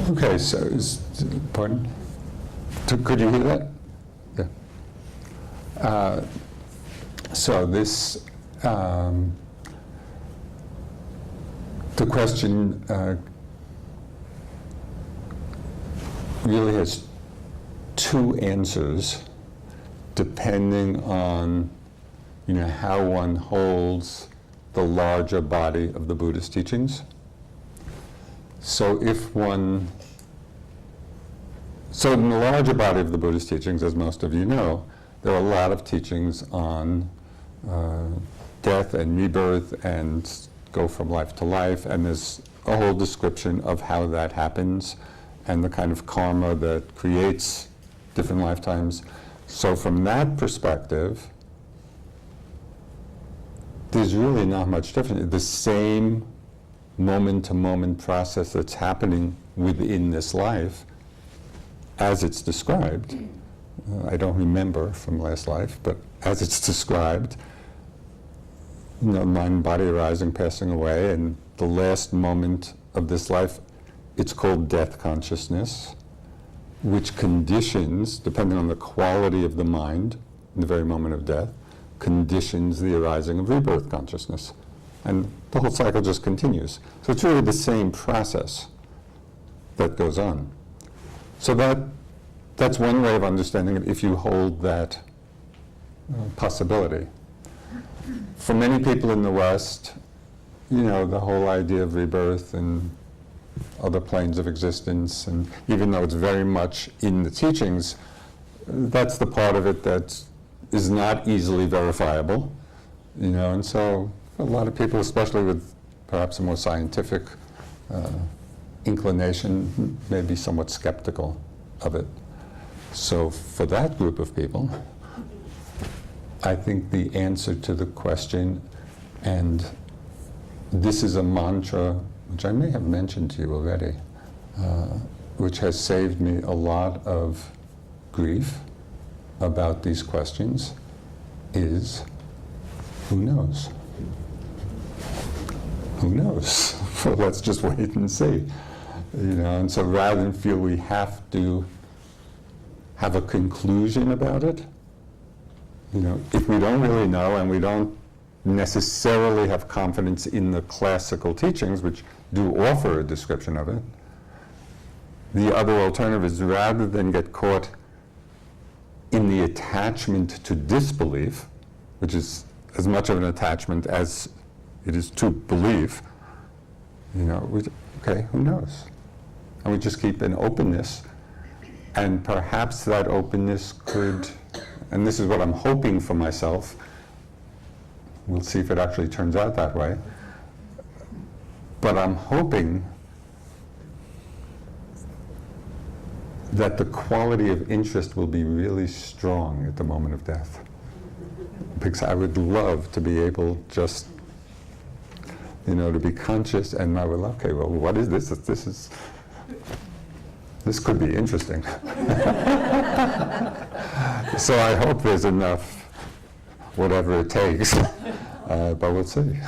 Okay, so, pardon? Could you hear that? Yeah. So this, the question really has two answers depending on, how one holds the larger body of the Buddhist teachings. So in the larger body of the Buddhist teachings, as most of you know, there are a lot of teachings on death and rebirth and go from life to life, and there's a whole description of how that happens and the kind of karma that creates different lifetimes. So from that perspective, there's really not much difference. The same moment-to-moment process that's happening within this life as it's described. I don't remember from last life, but as it's described, mind, body arising, passing away, and the last moment of this life, it's called death consciousness, which conditions, depending on the quality of the mind in the very moment of death, conditions the arising of rebirth consciousness. And the whole cycle just continues. So it's really the same process that goes on. So that's one way of understanding it if you hold that possibility. For many people in the West, the whole idea of rebirth and other planes of existence, and even though it's very much in the teachings, that's the part of it that is not easily verifiable, and so a lot of people, especially with perhaps a more scientific inclination, may be somewhat skeptical of it. So for that group of people, I think the answer to the question, and this is a mantra which I may have mentioned to you already, which has saved me a lot of grief about these questions, is who knows? Who knows? Well, let's just wait and see. And so rather than feel we have to have a conclusion about it, if we don't really know and we don't necessarily have confidence in the classical teachings, which do offer a description of it, the other alternative is, rather than get caught in the attachment to disbelief, which is as much of an attachment as it is to belief, okay, who knows? And we just keep an openness, and perhaps that openness could, and this is what I'm hoping for myself, we'll see if it actually turns out that way, but I'm hoping that the quality of interest will be really strong at the moment of death. Because I would love to be able just, to be conscious, and I would love, okay, well, what is this? This could be interesting. So I hope there's enough, whatever it takes, but we'll see.